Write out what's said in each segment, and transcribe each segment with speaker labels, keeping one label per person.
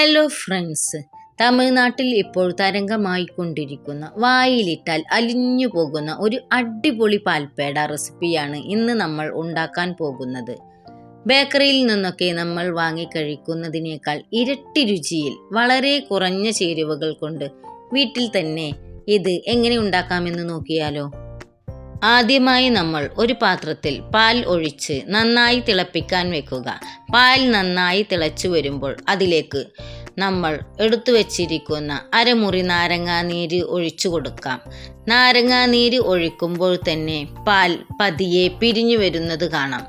Speaker 1: Hello friends, തമിഴ്നാട്ടിൽ ഇപ്പോൾ തരംഗമായിക്കൊണ്ടിരിക്കുന്ന വായിലിട്ടാൽ അലിഞ്ഞു പോകുന്ന ഒരു അടിപൊളി പാൽപ്പേട റെസിപ്പിയാണ് ഇന്ന് നമ്മൾ ഉണ്ടാക്കാൻ പോകുന്നത്. ബേക്കറിയിൽ നിന്നൊക്കെ നമ്മൾ വാങ്ങിക്കഴിക്കുന്നതിനേക്കാൾ ഇരട്ടി രുചിയിൽ വളരെ കുറഞ്ഞ ചേരുവകൾ കൊണ്ട് വീട്ടിൽ തന്നെ ഇത് എങ്ങനെ ഉണ്ടാക്കാമെന്ന് നോക്കിയാലോ. ആദ്യമായി നമ്മൾ ഒരു പാത്രത്തിൽ പാൽ ഒഴിച്ച് നന്നായി തിളപ്പിക്കാൻ വെക്കുക. പാൽ നന്നായി തിളച്ചു വരുമ്പോൾ അതിലേക്ക് നമ്മൾ എടുത്തു വച്ചിരിക്കുന്ന അരമുറി നാരങ്ങാനീര് ഒഴിച്ചു കൊടുക്കാം. നാരങ്ങാനീര് ഒഴിക്കുമ്പോൾ തന്നെ പാൽ പതിയെ പിരിഞ്ഞു വരുന്നത് കാണാം.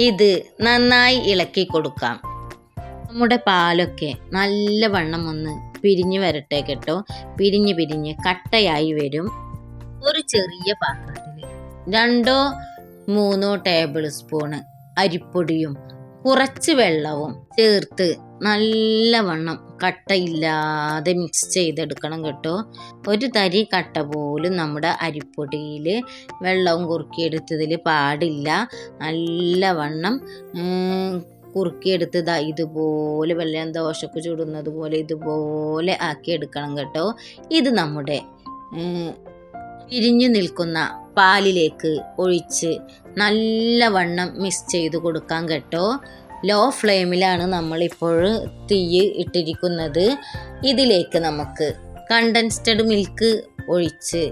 Speaker 1: ഇത് നന്നായി ഇളക്കി കൊടുക്കാം. നമ്മുടെ പാലൊക്കെ നല്ലവണ്ണം ഒന്ന് പിരിഞ്ഞു വരട്ടെ കേട്ടോ. പിരിഞ്ഞ് കട്ടയായി വരും. ഒരു ചെറിയ പാത്രത്തിൽ 2-3 ടേബിൾ സ്പൂണ് അരിപ്പൊടിയും കുറച്ച് വെള്ളവും ചേർത്ത് നല്ലവണ്ണം കട്ടയില്ലാതെ മിക്സ് ചെയ്തെടുക്കണം കേട്ടോ. ഒരു തരി കട്ട പോലും നമ്മുടെ അരിപ്പൊടിയിൽ വെള്ളവും കുറുക്കിയെടുത്തതിൽ പാടില്ല. നല്ലവണ്ണം കുറുക്കിയെടുത്ത് ഇതുപോലെ വല്ല ദോശക്ക് ചുടുന്നത് പോലെ ഇതുപോലെ ആക്കിയെടുക്കണം കേട്ടോ. ഇത് നമ്മുടെ പിരിഞ്ഞു നിൽക്കുന്ന പാലിലേക്ക് ഒഴിച്ച് നല്ലവണ്ണം മിക്സ് ചെയ്ത് കൊടുക്കാം കേട്ടോ. ലോ ഫ്ലെയിമിലാണ് നമ്മളിപ്പോൾ തീ ഇട്ടിരിക്കുന്നത്. ഇതിലേക്ക് നമുക്ക് കണ്ടൻസ്ഡ് മിൽക്ക് ഒഴിച്ച്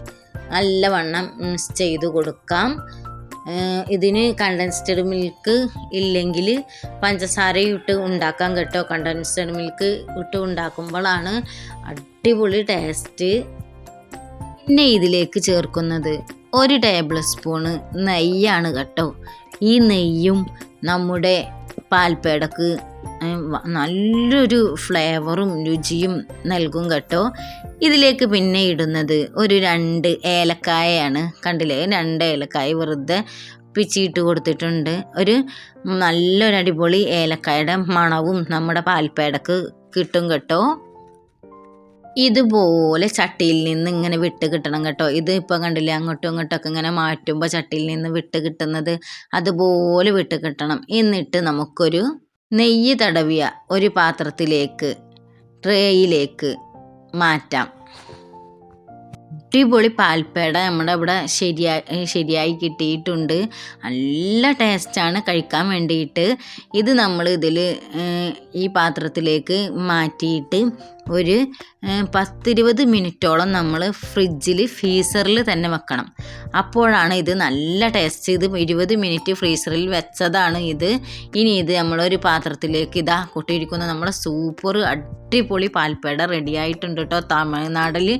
Speaker 1: നല്ലവണ്ണം മിക്സ് ചെയ്ത് കൊടുക്കാം. ഇതിന് കണ്ടൻസ്ഡ് മിൽക്ക് ഇല്ലെങ്കിൽ പഞ്ചസാരയും ഇട്ട് ഉണ്ടാക്കാം കേട്ടോ. കണ്ടൻസ്ഡ് മിൽക്ക് ഇട്ട് ഉണ്ടാക്കുമ്പോഴാണ് അടിപൊളി ടേസ്റ്റ്. പിന്നെ ഇതിലേക്ക് ചേർക്കുന്നത് 1 ടേബിൾ സ്പൂണ് നെയ്യാണ് കേട്ടോ. ഈ നെയ്യും നമ്മുടെ പാൽപ്പേടക്ക് നല്ലൊരു ഫ്ലേവറും രുചിയും നൽകും കേട്ടോ. ഇതിലേക്ക് പിന്നെ ഇടുന്നത് ഒരു 2 ഏലക്കായയാണ്. കണ്ടില്ലേ, 2 ഏലക്കായ വെറുതെ പിച്ചിട്ട് കൊടുത്തിട്ടുണ്ട്. ഒരു നല്ലൊരു അടിപൊളി ഏലക്കായുടെ മണവും നമ്മുടെ പാൽപ്പേടക്ക് കിട്ടും കേട്ടോ. ഇതുപോലെ ചട്ടിയിൽ നിന്ന് ഇങ്ങനെ വിട്ട് കിട്ടണം കേട്ടോ. ഇത് ഇപ്പോൾ കണ്ടില്ലേ, അങ്ങോട്ടും ഇങ്ങോട്ടൊക്കെ ഇങ്ങനെ മാറ്റുമ്പോൾ ചട്ടിയിൽ നിന്ന് വിട്ട് കിട്ടുന്നത് അതുപോലെ വിട്ട് കിട്ടണം. എന്നിട്ട് നമുക്കൊരു നെയ്യ് തടവിയ ഒരു പാത്രത്തിലേക്ക് ട്രേയിലേക്ക് മാറ്റാം. അടിപൊളി പാൽപ്പേട നമ്മുടെ ഇവിടെ ശരിയായി കിട്ടിയിട്ടുണ്ട്. നല്ല ടേസ്റ്റാണ് കഴിക്കാൻ വേണ്ടിയിട്ട്. ഇത് നമ്മൾ ഈ പാത്രത്തിലേക്ക് മാറ്റിയിട്ട് ഒരു 10-20 മിനിറ്റോളം നമ്മൾ ഫ്രീസറിൽ തന്നെ വെക്കണം. അപ്പോഴാണ് ഇത് നല്ല ടേസ്റ്റ്. ഇത് 20 മിനിറ്റ് ഫ്രീസറിൽ വെച്ചതാണ് ഇത്. ഇനി ഇത് നമ്മളൊരു പാത്രത്തിലേക്ക് കൂട്ടിയിരിക്കുന്ന നമ്മുടെ സൂപ്പർ അടിപൊളി പാൽപ്പേട റെഡി ആയിട്ടുണ്ട് കേട്ടോ. തമിഴ്നാട്ടിൽ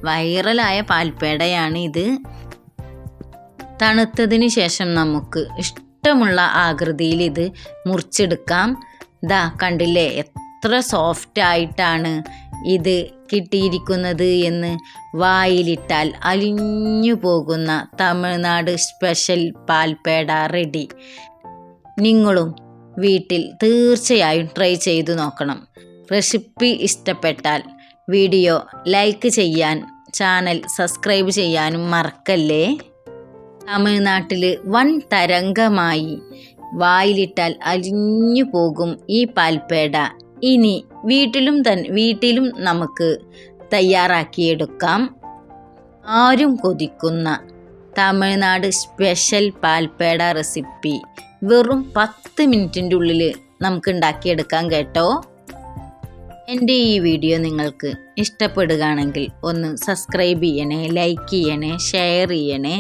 Speaker 1: വൈറലായ പാൽപ്പേടയാണ് ഇത്. തണുത്തതിന് ശേഷം നമുക്ക് ഇഷ്ടമുള്ള ആകൃതിയിൽ ഇത് മുറിച്ചെടുക്കാം. കണ്ടില്ലേ എത്ര സോഫ്റ്റ് ആയിട്ടാണ് ഇത് കിട്ടിയിരിക്കുന്നത് എന്ന്. വായിലിട്ടാൽ അലിഞ്ഞു പോകുന്ന തമിഴ്നാട് സ്പെഷ്യൽ പാൽപ്പേട റെഡി. നിങ്ങളും വീട്ടിൽ തീർച്ചയായും ട്രൈ ചെയ്തു നോക്കണം. റെസിപ്പി ഇഷ്ടപ്പെട്ടാൽ വീഡിയോ ലൈക്ക് ചെയ്യാൻ, ചാനൽ സബ്സ്ക്രൈബ് ചെയ്യാനും മറക്കല്ലേ. തമിഴ്നാട്ടിൽ വൻ തരംഗമായി വായിലിട്ടാൽ അലിഞ്ഞു പോകും ഈ പാൽപ്പേട. ഇനി വീട്ടിലും നമുക്ക് തയ്യാറാക്കിയെടുക്കാം. ആരും കൊതിക്കുന്ന തമിഴ്നാട് സ്പെഷ്യൽ പാൽപ്പേട റെസിപ്പി വെറും 10 മിനിറ്റിൻ്റെ ഉള്ളിൽ നമുക്ക് ഉണ്ടാക്കിയെടുക്കാം കേട്ടോ. എൻ്റെ ഈ വീഡിയോ നിങ്ങൾക്ക് ഇഷ്ടപ്പെടുകയാണെങ്കിൽ ഒന്ന് സബ്സ്ക്രൈബ് ചെയ്യണേ, ലൈക്ക് ചെയ്യണേ, ഷെയർ ചെയ്യണേ.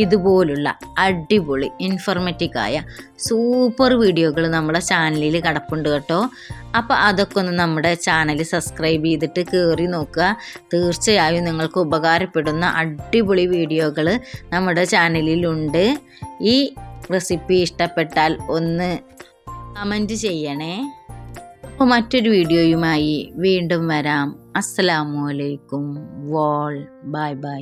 Speaker 1: ഇതുപോലുള്ള അടിപൊളി ഇൻഫോർമേറ്റീവായ സൂപ്പർ വീഡിയോകൾ നമ്മുടെ ചാനലിൽ കിടപ്പുണ്ട് കേട്ടോ. അപ്പോൾ അതൊക്കെ ഒന്ന് നമ്മുടെ ചാനൽ സബ്സ്ക്രൈബ് ചെയ്തിട്ട് കയറി നോക്കുക. തീർച്ചയായും നിങ്ങൾക്ക് ഉപകാരപ്പെടുന്ന അടിപൊളി വീഡിയോകൾ നമ്മുടെ ചാനലിലുണ്ട്. ഈ റെസിപ്പി ഇഷ്ടപ്പെട്ടാൽ ഒന്ന് കമൻറ്റ് ചെയ്യണേ. അപ്പോൾ മറ്റൊരു വീഡിയോയുമായി വീണ്ടും വരാം. അസ്സലാമു അലൈക്കും. ബൈ.